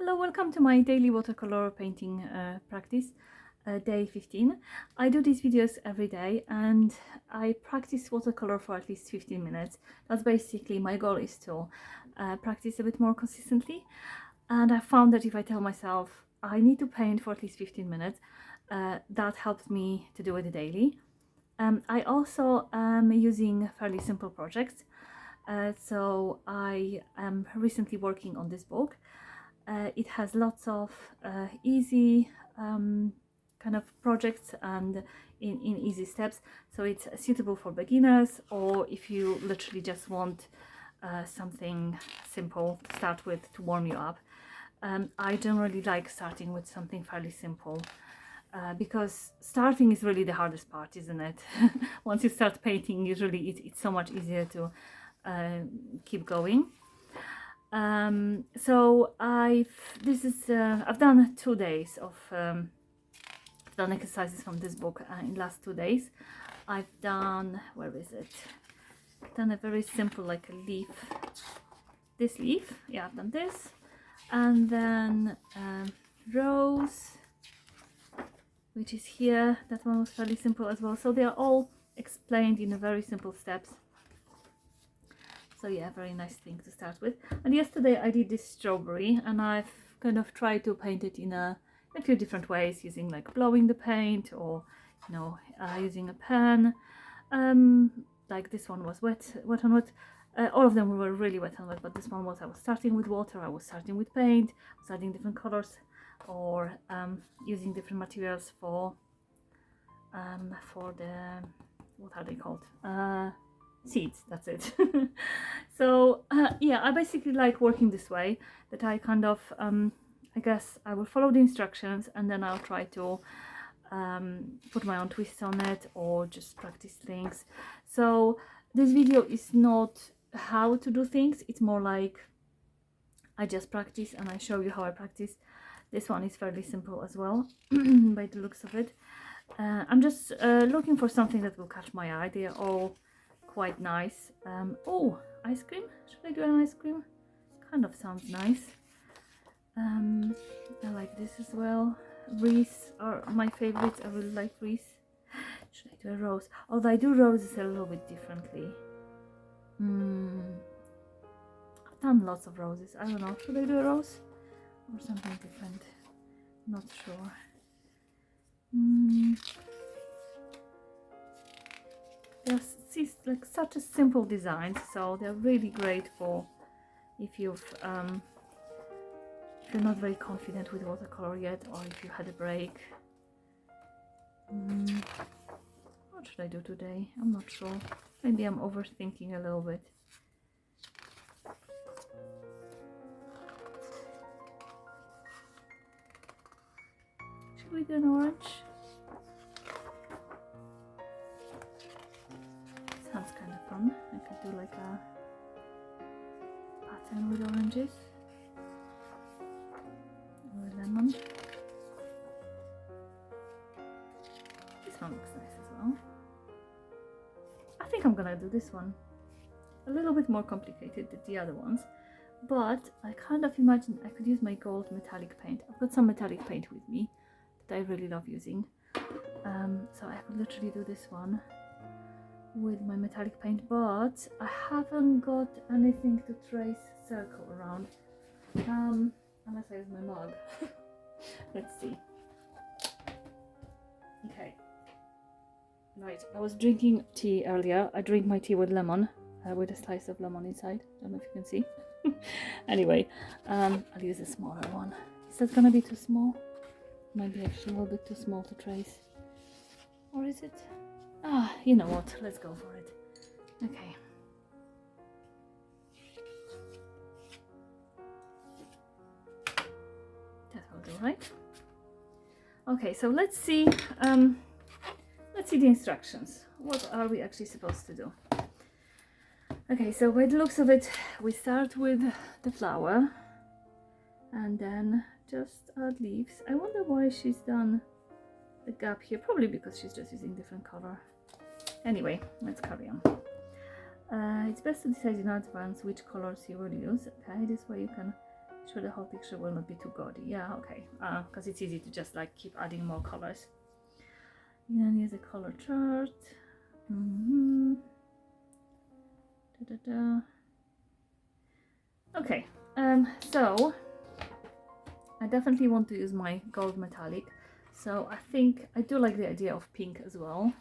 Hello, welcome to my daily watercolor painting practice, day 15. I do these videos every day and I practice watercolor for at least 15 minutes. That's basically my goal, is to practice a bit more consistently. And I found that if I tell myself I need to paint for at least 15 minutes, that helps me to do it daily. I also am using fairly simple projects. So I am recently working on this book. It has lots of easy kind of projects and in easy steps, so it's suitable for beginners, or if you literally just want something simple to start with to warm you up. I generally like starting with something fairly simple because starting is really the hardest part, isn't it? Once you start painting, usually it's so much easier to keep going. So I've done 2 days of I've done exercises from this book in last 2 days. I've done, where is it? I've done a very simple, like a leaf. This leaf, yeah, I've done this, and then rose, which is here. That one was fairly simple as well. So they are all explained in a very simple steps. So yeah, very nice thing to start with. And yesterday I did this strawberry, and I've kind of tried to paint it in a few different ways, using like blowing the paint, or using a pen. Like this one was wet on wet. All of them were really wet and wet, but this one was, I was starting with water, I was starting with paint, I was adding different colors, or using different materials for the, what are they called? Seeds, that's it. So yeah, I basically like working this way, that I kind of I guess I will follow the instructions and then I'll try to put my own twist on it, or just practice things. So this video is not how to do things, it's more like I just practice and I show you how I practice. This one is fairly simple as well by the looks of it. I'm just looking for something that will catch my eye. They are all quite nice. Oh, ice cream, should I do an ice cream? Kind of sounds nice. I like this as well. Wreaths are my favorites. I really like wreaths. Should I do a rose? Although I do roses a little bit differently. I've done lots of roses. I don't know, should I do a rose or something different? Not sure. They're like such a simple design, so they're really great for if you're not very confident with watercolor yet, or if you had a break. What should I do today? I'm not sure. Maybe I'm overthinking a little bit. Should we do an orange? Sounds kind of fun. I could do like a pattern with oranges. Or a lemon. This one looks nice as well. I think I'm gonna do this one. A little bit more complicated than the other ones, but I kind of imagine I could use my gold metallic paint. I've got some metallic paint with me that I really love using. So I could literally do this one with my metallic paint, but I haven't got anything to trace circle around, unless I use my mug. Let's see. Okay, right, I was drinking tea earlier. I drink my tea with lemon, with a slice of lemon inside. Don't know if you can see. Anyway, I'll use a smaller one. Is that gonna be too small? Might be actually a little bit too small to trace, or is it? Ah, you know what, let's go for it. Okay. That will do, right? Okay, so let's see the instructions. What are we actually supposed to do? Okay, so by the looks of it, we start with the flower and then just add leaves. I wonder why she's done the gap here, probably because she's just using different color. Anyway, let's carry on. It's best to decide in advance which colors you will use. Okay, this way you can sure the whole picture will not be too gaudy. Yeah, okay, because it's easy to just like keep adding more colors. And here's a color chart. Okay, so I definitely want to use my gold metallic. So I think I do like the idea of pink as well.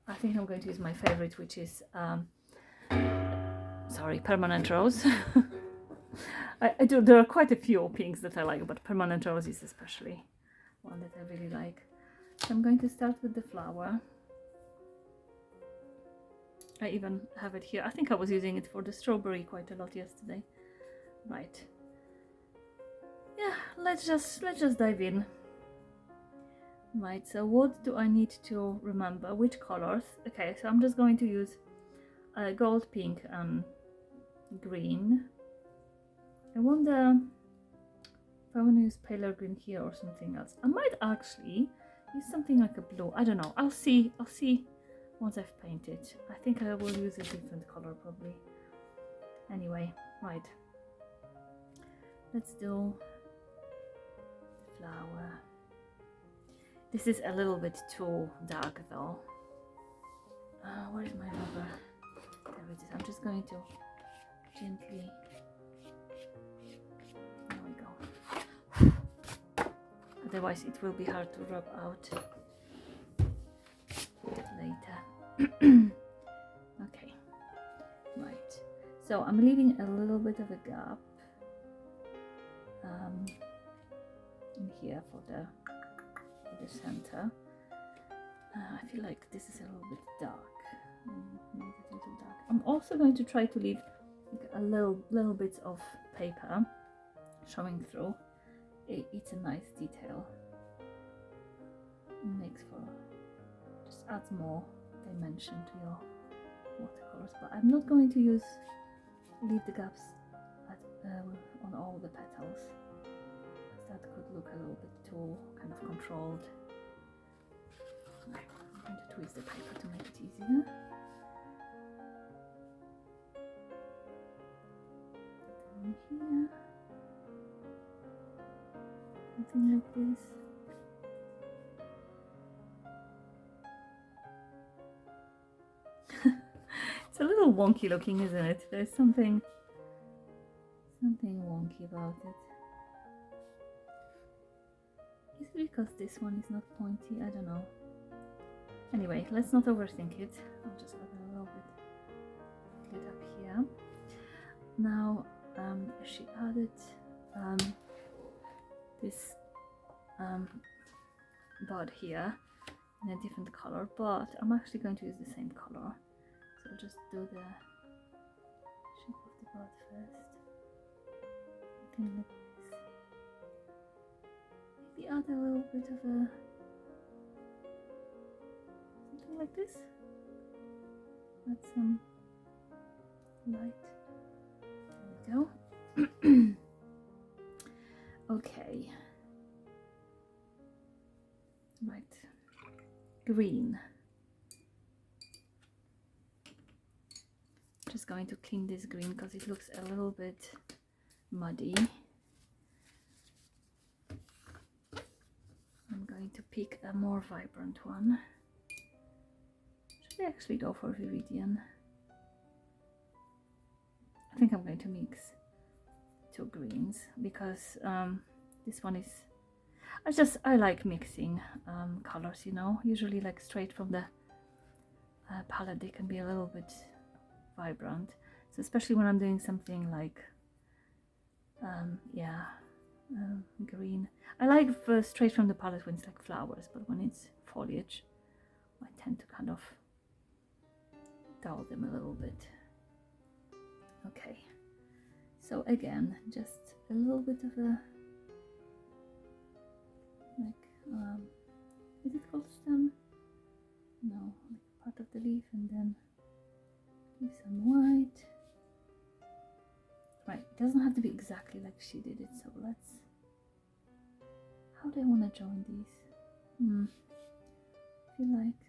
I think I'm going to use my favorite, which is sorry, permanent rose. I do. There are quite a few pinks that I like, but permanent rose is especially one that I really like. So I'm going to start with the flower. I even have it here. I think I was using it for the strawberry quite a lot yesterday. Right. Yeah, let's just dive in. Right, so what do I need to remember? Which colors? Okay, so I'm just going to use gold, pink, and green. I wonder if I want to use paler green here or something else. I might actually use something like a blue. I don't know. I'll see once I've painted. I think I will use a different color probably. Anyway, right. Let's do flower. This is a little bit too dark though. Where is my rubber? There it is. I'm just going to gently. There we go. Otherwise it will be hard to rub out later. Okay. Right. So I'm leaving a little bit of a gap in here for the center. I feel like this is a little bit dark. Maybe a little dark. I'm also going to try to leave like a little bits of paper showing through. It's a nice detail. It makes for just adds more dimension to your watercolors. But I'm not going to leave the gaps on all the petals. That could look a little bit too kind of controlled. I'm going to twist the paper to make it easier. Down here. Something like this. It's a little wonky looking, isn't it? There's something wonky about it. Is it because this one is not pointy? I don't know. Anyway, let's not overthink it. I'll just add a little bit up here. Now, she added this bud here in a different color, but I'm actually going to use the same color. So I'll just do the shape of the bud first. Something like this. Maybe add a little bit of a something like this. Add some light. There we go. Okay. Right. Green. Just going to clean this green because it looks a little bit muddy. I'm going to pick a more vibrant one. Should I actually go for Viridian? I think I'm going to mix two greens because this one is I like mixing colors, you know. Usually like straight from the palette they can be a little bit vibrant, so especially when I'm doing something like green. I like straight from the palette when it's like flowers, but when it's foliage I tend to kind of dull them a little bit. Okay, so again, just a little bit of a like is it called stem? No, like part of the leaf, and then give some white. Right, it doesn't have to be exactly like she did it, so let's, how do I want to join these? I feel like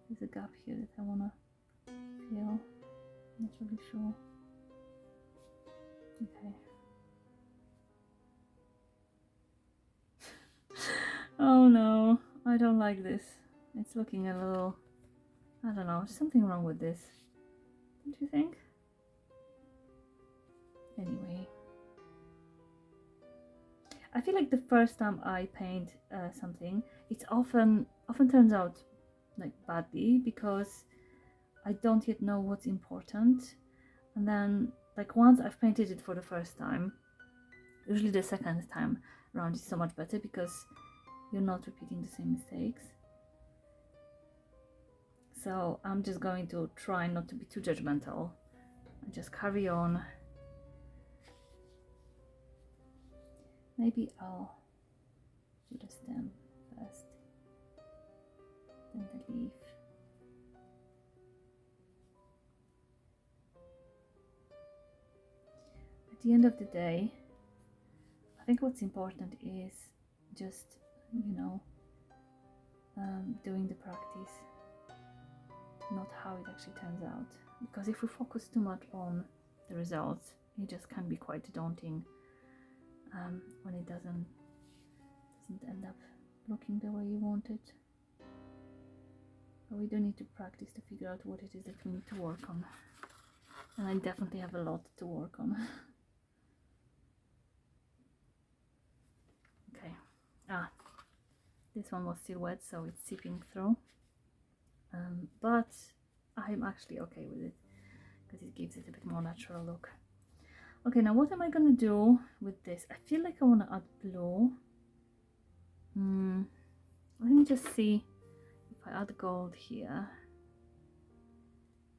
there's a gap here that I want to fill. Not really sure. Okay. I don't like this. It's looking a little, I don't know, something wrong with this. Don't you think? Anyway. I feel like the first time I paint something, it's often turns out like badly because I don't yet know what's important, and then like once I've painted it for the first time, usually the second time around is so much better because you're not repeating the same mistakes. So I'm just going to try not to be too judgmental and just carry on. Maybe I'll do the stem first, then the leaf. At the end of the day, I think what's important is just, you know, doing the practice, not how it actually turns out. Because if we focus too much on the results, it just can be quite daunting when it doesn't end up looking the way you want it. But we do need to practice to figure out what it is that we need to work on. And I definitely have a lot to work on. Okay. This one was still wet, so it's seeping through. But I'm actually okay with it because it gives it a bit more natural look. Okay, now what am I gonna do with this? I feel like I want to add blue. Let me just see if I add gold here.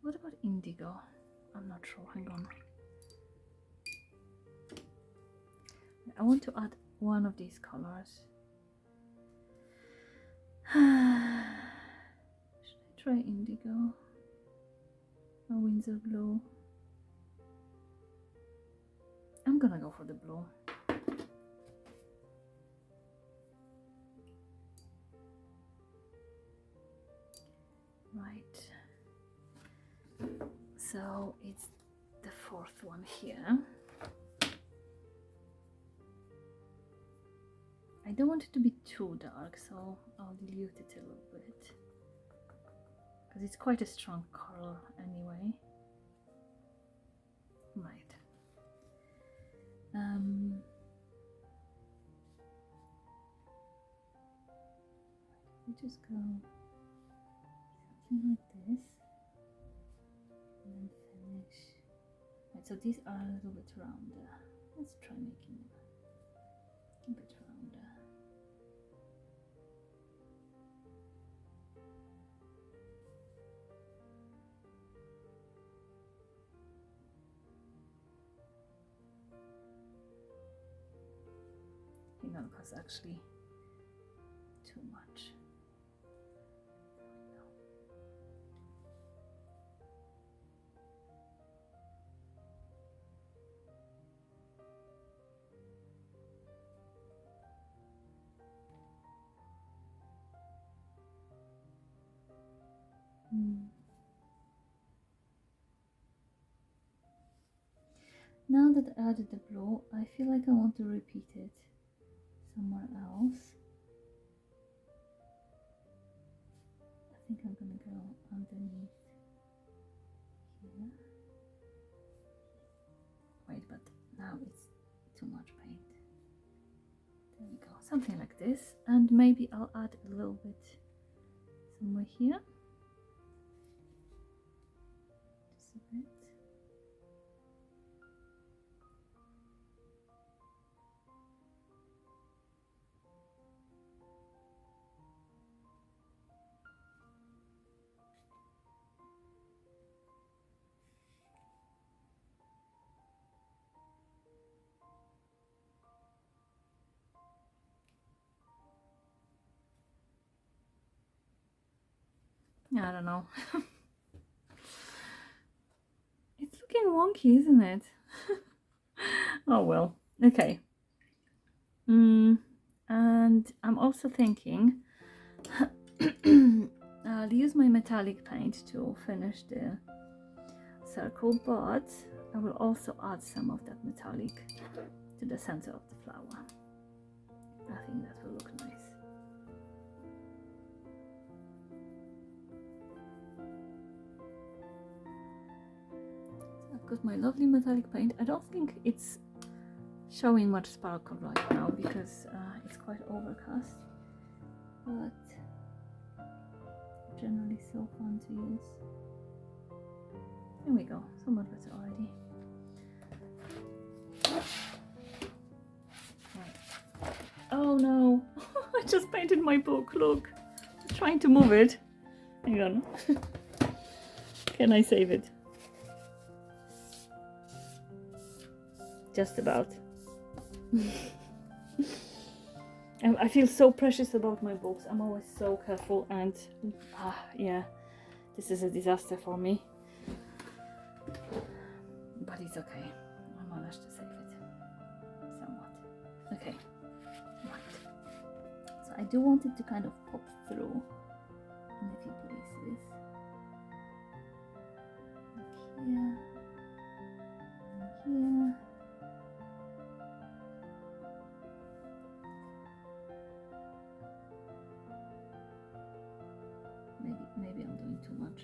What about indigo? I'm not sure, hang on. I want to add one of these colors. Should I try indigo or Windsor blue? I'm gonna go for the blue. Right. So it's the fourth one here. I don't want it to be too dark, so I'll dilute it a little bit because it's quite a strong color anyway. Right. We just go something like this and then finish. Right, so these are a little bit rounder. Let's try making them a bit rounder. You know, because actually too much. Now that I added the blue, I feel like I want to repeat it somewhere else. I think I'm gonna go underneath here. Wait, but now it's too much paint. There we go, something like this. And maybe I'll add a little bit somewhere here. Just a bit. I don't know. It's looking wonky, isn't it? Oh well, okay. And I'm also thinking I'll use my metallic paint to finish the circle, but I will also add some of that metallic to the center of the flower. I think that will look nice. got my lovely metallic paint. I don't think it's showing much sparkle right now because it's quite overcast, but generally so fun to use. There we go, somewhat better already. Right. Oh no, I just painted my book, look. I'm trying to move it. Hang on. Can I save it? Just about. I feel so precious about my books. I'm always so careful, and yeah, this is a disaster for me. But it's okay. I managed to save it somewhat. Okay, right. So I do want it to kind of pop through in a few places. Like here, and here. Maybe I'm doing too much.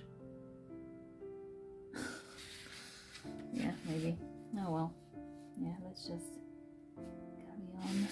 Yeah, maybe. Oh well. Yeah, let's just carry on.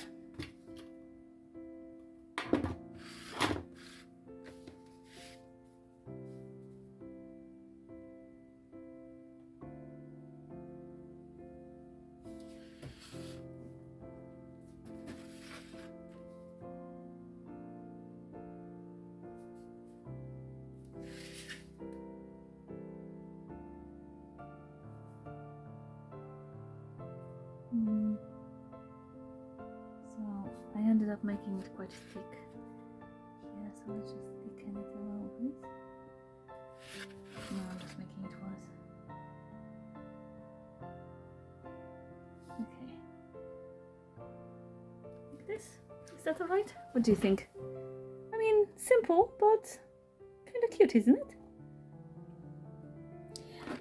So I ended up making it quite thick here, so let's just thicken it a little bit. No, I'm just making it worse. Okay. Like this? Is that alright? What do you think? I mean, simple, but kind of cute, isn't it?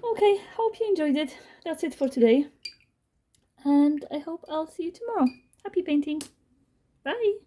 Okay, hope you enjoyed it. That's it for today. And I hope I'll see you tomorrow. Happy painting! Bye!